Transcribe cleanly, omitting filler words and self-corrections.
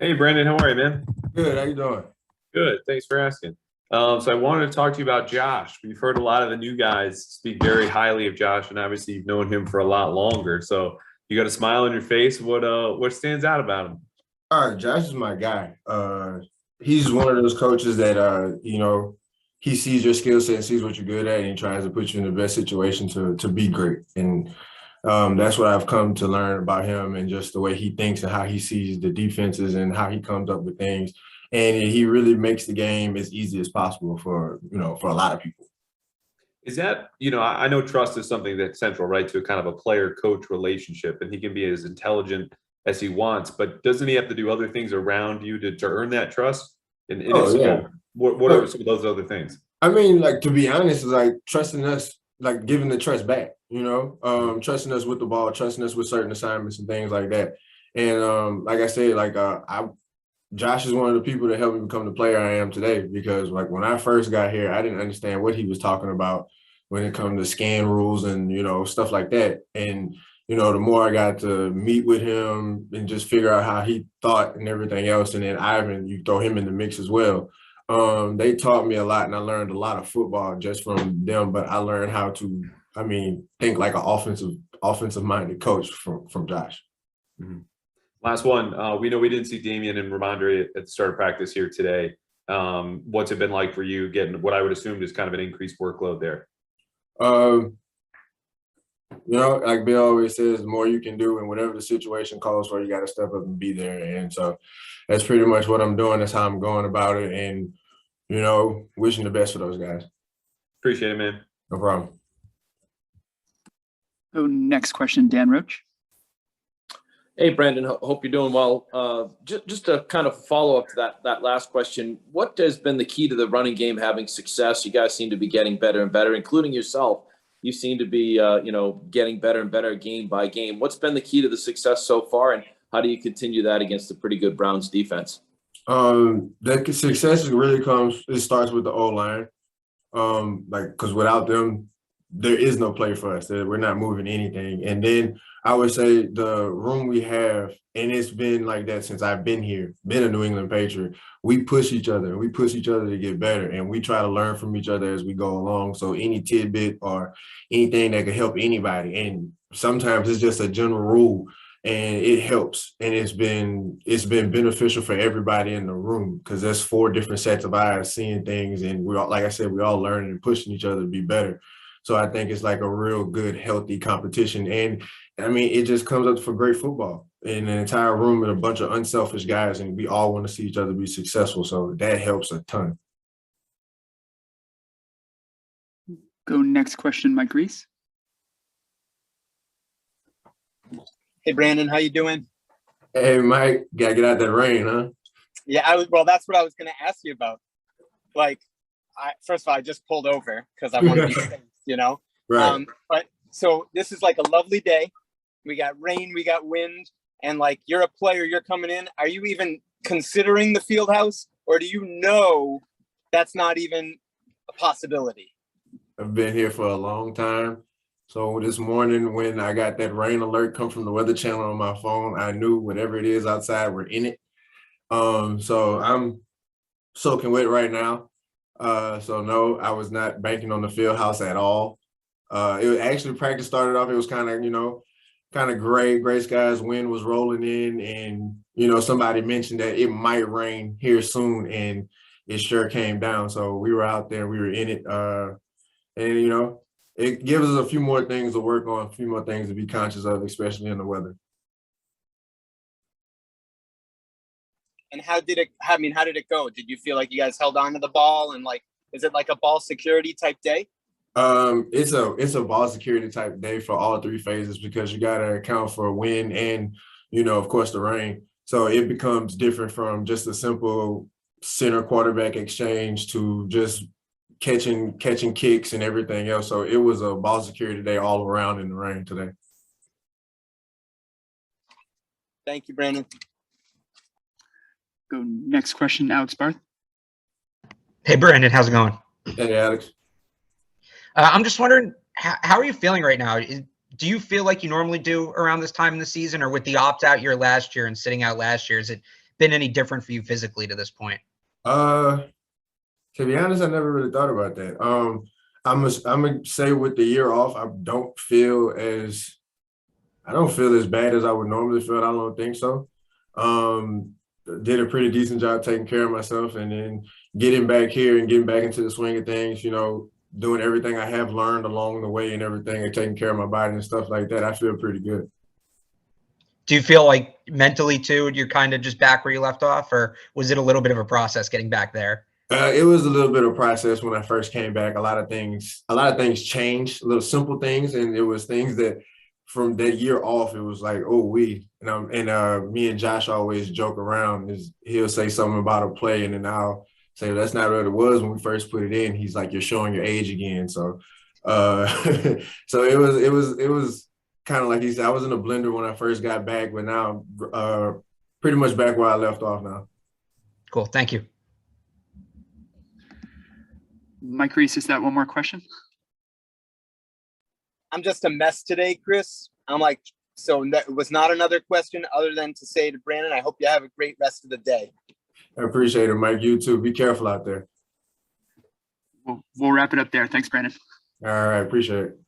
Hey, Brandon, how are you, man? Good. How you doing? Good. Thanks for asking. So I wanted to talk to you about Josh. We've heard a lot of the new guys speak very highly of Josh, and obviously you've known him for a lot longer. So you got a smile on your face. What stands out about him? All right, Josh is my guy. He's one of those coaches that he sees your skill set and sees what you're good at, and he tries to put you in the best situation to be great. And that's what I've come to learn about him and just the way he thinks and how he sees the defenses and how he comes up with things. And he really makes the game as easy as possible for a lot of people. Is that, I know trust is something that's central, right, to a kind of a player-coach relationship, and he can be as intelligent as he wants, but doesn't he have to do other things around you to earn that trust? And in his Oh yeah. school, what are some of those other things? I mean, like, to be honest, is like trusting us, like giving the trust back, trusting us with the ball, trusting us with certain assignments and things like that. And like I said, Josh is one of the people that helped me become the player I am today, because like when I first got here, I didn't understand what he was talking about when it comes to scan rules and stuff like that. And the more I got to meet with him and just figure out how he thought and everything else, and then Ivan, you throw him in the mix as well. They taught me a lot, and I learned a lot of football just from them. But I learned how to, think like an offensive minded coach from Josh. Mhm. Last one. We know we didn't see Damien and Rhamondre at the start of practice here today. What's it been like for you getting what I would assume is kind of an increased workload there? Um, like Bill always says, the more you can do and whatever the situation calls for, you got to step up and be there. And so that's pretty much what I'm doing. That's how I'm going about it. And, wishing the best for those guys. Appreciate it, man. No problem. So next question, Dan Roach. Hey, Brandon, hope you're doing well. Just to kind of follow up to that last question, what has been the key to the running game having success? You guys seem to be getting better and better, including yourself. You seem to be, getting better and better game by game. What's been the key to the success so far, and how do you continue that against a pretty good Browns defense? That success really it starts with the O-line. Because without them, there is no play for us. We're not moving anything. And then I would say the room we have, and it's been like that since I've been here, been a New England Patriot, we push each other. We push each other to get better, and we try to learn from each other as we go along. So any tidbit or anything that could help anybody, and sometimes it's just a general rule, and it helps. And it's been beneficial for everybody in the room, because there's 4 different sets of eyes seeing things, and we all, like I said, we all learning and pushing each other to be better. So I think it's like a real good, healthy competition. And it just comes up for great football in an entire room with a bunch of unselfish guys, and we all want to see each other be successful. So that helps a ton. Go next question, Mike Reese. Hey, Brandon, how you doing? Hey, Mike, gotta get out that rain, huh? Yeah, well, that's what I was going to ask you about. Like, first of all, I just pulled over because I want to be safe, Right. But so this is like a lovely day. We got rain, we got wind, and like you're a player, you're coming in. Are you even considering the field house, or do you know that's not even a possibility? I've been here for a long time. So this morning when I got that rain alert come from the Weather Channel on my phone, I knew whatever it is outside, we're in it. So I'm soaking wet right now. So no, I was not banking on the field house at all. It was actually, practice started off, it was kind of gray skies, wind was rolling in, and somebody mentioned that it might rain here soon, and it sure came down. So we were out there, we were in it, and it gives us a few more things to work on, a few more things to be conscious of, especially in the weather. And how did it go? Did you feel like you guys held on to the ball, and like, is it like a ball security type day? It's a ball security type day for all 3 phases, because you got to account for wind and, of course, the rain. So it becomes different from just a simple center quarterback exchange to just catching kicks and everything else. So it was a ball security day all around in the rain today. Thank you, Brandon. Go next question, Alex Barth. Hey, Brandon, how's it going? Hey, Alex. I'm just wondering, how are you feeling right now? Do you feel like you normally do around this time in the season, or with the opt-out year last year and sitting out last year, is it been any different for you physically to this point? To be honest, I never really thought about that. I'm gonna say with the year off, I don't feel as bad as I would normally feel. I don't think so. Did a pretty decent job taking care of myself, and then getting back here and getting back into the swing of things, you know, doing everything I have learned along the way and everything, and taking care of my body and stuff like that. I feel pretty good. Do you feel like mentally too, you're kind of just back where you left off, or was it a little bit of a process getting back there? It was a little bit of a process when I first came back. A lot of things changed, little simple things, and it was things that from that year off, it was like, oh, me and Josh always joke around. He'll say something about a play, and then I'll say, that's not what it was when we first put it in. He's like, you're showing your age again. So, so it was kind of like he said, I was in a blender when I first got back, but now I'm pretty much back where I left off now. Cool. Thank you. Mike Reese, is that one more question? I'm just a mess today, Chris. I'm like, so that was not another question other than to say to Brandon, I hope you have a great rest of the day. I appreciate it, Mike. You too. Be careful out there. We'll wrap it up there. Thanks, Brandon. All right. Appreciate it.